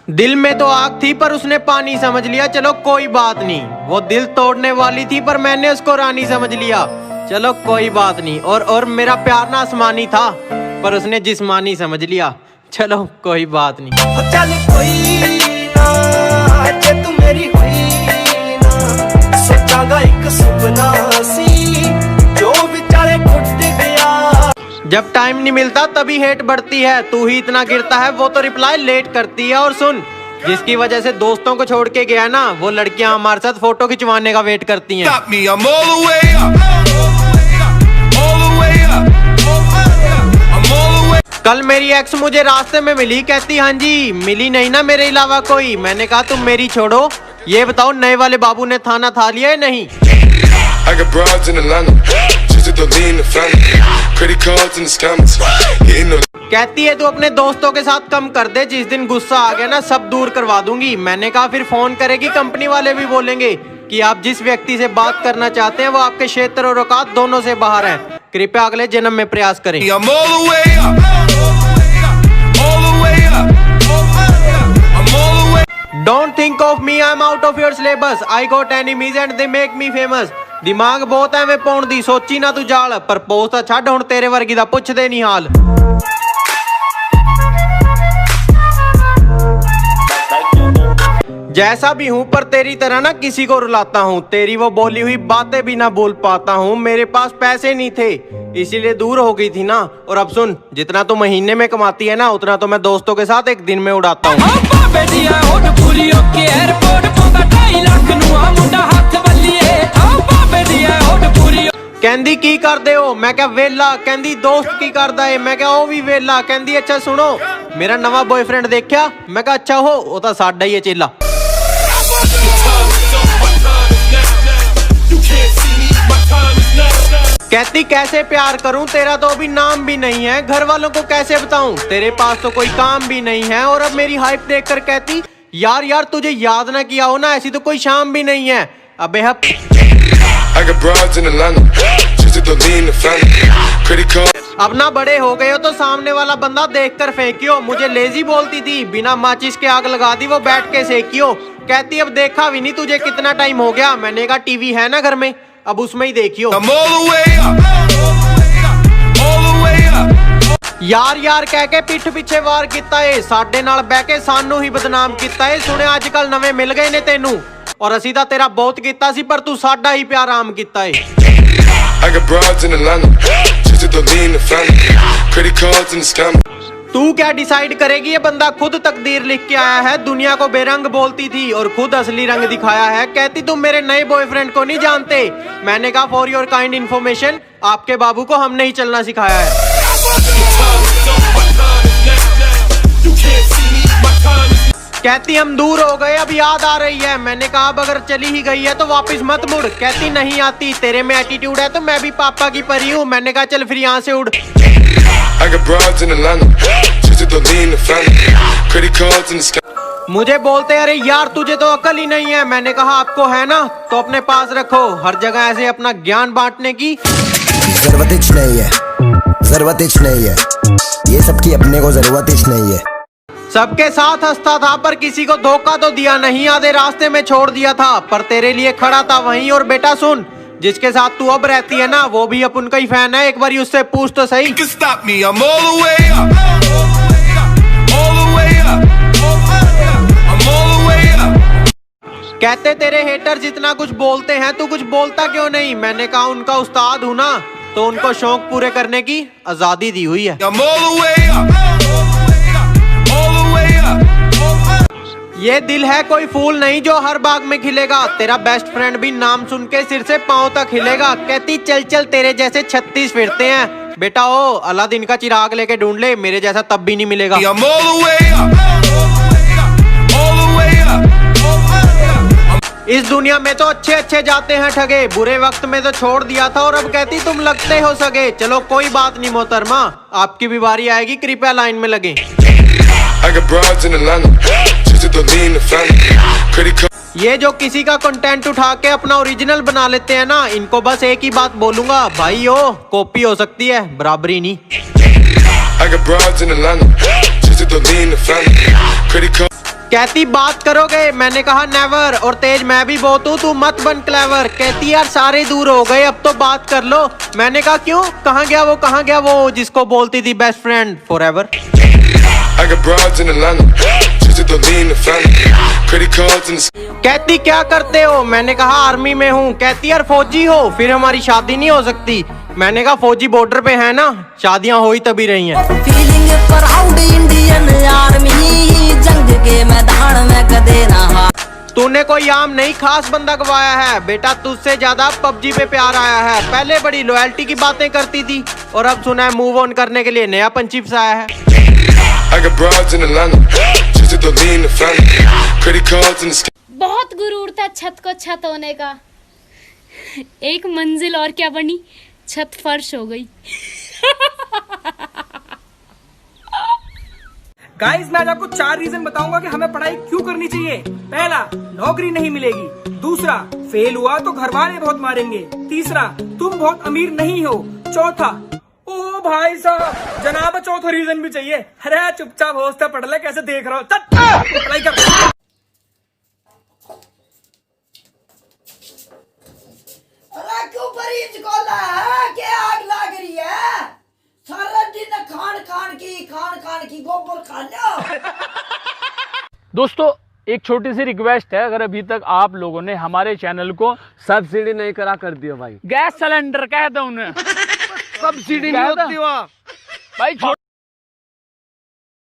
दिल में तो आग थी पर उसने पानी समझ लिया, चलो कोई बात नहीं। वो दिल तोड़ने वाली थी पर मैंने उसको रानी समझ लिया, चलो कोई बात नहीं। और मेरा प्यार ना आसमानी था पर उसने जिस्मानी समझ लिया, चलो कोई बात नहीं। चल कोई ना जे तू मेरी हुई ना, सोचांगा एक सुपना सी जो विचारे टूट गया। जब टाइम नहीं मिलता तभी हेट बढ़ती है, तू ही इतना गिरता है वो तो रिप्लाई लेट करती है। और सुन, जिसकी वजह से दोस्तों को छोड़ के गया ना, वो लड़कियां हमारे साथ फोटो खिंचवाने का वेट करती हैं। कल मेरी एक्स मुझे रास्ते में मिली, कहती हाँ जी मिली नहीं ना मेरे अलावा कोई। मैंने कहा तुम मेरी छोड़ो, ये बताओ नए वाले बाबू ने थाना था लिया है नहीं। कहती है तू अपने दोस्तों के साथ कम कर दे, जिस दिन गुस्सा आ गया ना सब दूर करवा दूंगी। मैंने कहा फिर फोन करेगी, कंपनी वाले भी बोलेंगे कि आप जिस व्यक्ति से बात करना चाहते हैं वो आपके क्षेत्र और औकात दोनों से बाहर है, कृपया अगले जन्म में प्रयास करें। Don't think of me, I'm out of your syllabus. I got enemies and they make me famous. दिमाग बहुत ਐਵੇਂ ਪਾਉਣ ਦੀ ਸੋਚੀ ਨਾ ਤੂੰ ਜਾਲ, ਪਰ ਪੋਸਟ ਤਾਂ ਛੱਡ ਹੁਣ ਤੇਰੇ ਵਰਗੀ ਦਾ ਪੁੱਛਦੇ ਨਹੀਂ ਹਾਲ। जैसा भी हूँ पर तेरी तरह ना किसी को रुलाता हूँ, तेरी वो बोली हुई बातें भी ना बोल पाता हूँ। मेरे पास पैसे नहीं थे इसीलिए दूर हो गई थी ना। और अब सुन, जितना तू महीने में कमाती है ना उतना तो मैं दोस्तों के साथ एक दिन में उड़ाता हूँ। कहंदी की करदे हो, मैं क्या वेला, कहंदी दोस्त की करदा है, मैं क्या ओ भी वेला। कहंदी अच्छा सुनो मेरा नवा बॉयफ्रेंड देखा, मैं क्या अच्छा हो वो तो साडा ही है चेला। कहती कैसे प्यार करूं, तेरा तो अभी नाम भी नहीं है, घर वालों को कैसे बताऊं, तेरे पास तो कोई काम भी नहीं है। और अब मेरी हाइप देखकर कहती यार तुझे याद ना किया हो ना, ऐसी तो कोई शाम भी नहीं है। अबे अब ना बड़े हो गए हो तो सामने वाला बंदा देखकर फेंकियो। मुझे लेजी बोलती थी, बिना माचिस के आग लगा दी वो बैठ के सेकियो। कहती अब देखा भी नहीं तुझे कितना टाइम हो गया। मैंने कहा टीवी है ना घर में, अब उसमें ही देखियो। यार कह के पिठ पीछे वार किता है, साडे नाल बह के सानू ही बदनाम किता है। सुने अजकल नवे मिल गए ने तेनू, और असी तां तेरा बहुत कीता सी पर तू साडा ही प्यार आम कीता है। तू क्या डिसाइड करेगी, ये बंदा खुद तकदीर लिख के आया है। दुनिया को बेरंग बोलती थी और खुद असली रंग दिखाया है। कहती तुम मेरे नए बॉयफ्रेंड को नहीं जानते। मैंने कहा फॉर योर काइंड इन्फॉर्मेशन, आपके बाबू को हमने ही चलना सिखाया है। कहती हम दूर हो गए अब याद आ रही है। मैंने कहा अब अगर चली ही गई है तो वापस मत मुड़। कहती नहीं आती, तेरे में एटीट्यूड है तो मैं भी पापा की परी हूँ। मैंने कहा चल फिर यहाँ से उड़। मुझे बोलते अरे यार तुझे तो अकल ही नहीं है। मैंने कहा आपको है ना तो अपने पास रखो, हर जगह ऐसे अपना ज्ञान बांटने की जरूरत नहीं है, ये सबकी अपने को जरूरत नहीं है। सबके साथ हंसता था पर किसी को धोखा तो दिया नहीं, आधे रास्ते में छोड़ दिया था पर तेरे लिए खड़ा था वहीं। और बेटा सुन, जिसके साथ तू अब रहती है ना वो भी अपन का ही फैन है, एक बार उससे पूछ तो सही। कहते तेरे हेटर जितना कुछ बोलते हैं तू कुछ बोलता क्यों नहीं। मैंने कहा उनका उस्ताद हूं ना तो उनको शौक पूरे करने की आजादी दी हुई है। ये दिल है कोई फूल नहीं जो हर बाग में खिलेगा, तेरा बेस्ट फ्रेंड भी नाम सुन के सिर से पांव तक हिलेगा। कहती चल तेरे जैसे 36 फिरते हैं। बेटा ओ अलादीन का चिराग लेके ढूंढ ले, मेरे जैसा तब भी नहीं मिलेगा। इस दुनिया में तो अच्छे जाते हैं ठगे, बुरे वक्त में तो छोड़ दिया था और अब कहती तुम लगते हो सगे। चलो कोई बात नहीं मोहतरमा, आपकी भी बारी आएगी, कृपया लाइन में लगे। ये जो किसी का कंटेंट उठा के अपना ओरिजिनल बना लेते हैं ना, इनको बस एक ही बात बोलूंगा, भाई हो कॉपी हो सकती है बराबरी नहीं। कहती बात करोगे, मैंने कहा नेवर, और तेज मैं भी बहुत हूँ, तू मत बन क्लेवर। कहती यार सारे दूर हो गए, अब तो बात कर लो। मैंने कहा क्यों, कहाँ गया वो जिसको बोलती थी बेस्ट फ्रेंड फॉरएवर। कहती क्या करते हो, मैंने कहा आर्मी में हूँ। कहती यार फौजी हो, फिर हमारी शादी नहीं हो सकती। मैंने कहा फौजी बॉर्डर पे है ना, शादियां हो ही तभी रही हैं। फीलिंग प्राउड इंडियन आर्मी, जंग के मैदान में कदे ना हार। तूने कोई आम नहीं खास बंदा गवाया है बेटा, तुझसे ज्यादा पबजी पे प्यार आया है। पहले बड़ी लॉयल्टी की बातें करती थी और अब सुना है मूव ऑन करने के लिए नया पंचिप्स आया है। बहुत गुरूर था छत को छत होने का, एक मंजिल और क्या बनी, छत फर्श हो गई। गाइस मैं आज आपको 4 रीजन बताऊंगा कि हमें पढ़ाई क्यों करनी चाहिए। पहला, नौकरी नहीं मिलेगी। दूसरा, फेल हुआ तो घर वाले बहुत मारेंगे। तीसरा, तुम बहुत अमीर नहीं हो। चौथा, ओ भाई साहब जनाब चौथा रीजन भी चाहिए। अरे चुपचाप होस्ता पढ़ ले, कैसे देख रहा हो, पढ़ाई कर। अरे क्यों मरीज को ला है, क्या आग लग रही है? सारा दिन खान खान की गोबर खा लो। दोस्तों एक छोटी सी रिक्वेस्ट है, अगर अभी तक आप लोगों ने हमारे चैनल को सब्सिडी नहीं करा कर दिया भाई, गैस सिलेंडर कह दो उन्हें, सब्सिडी नहीं होती भाई।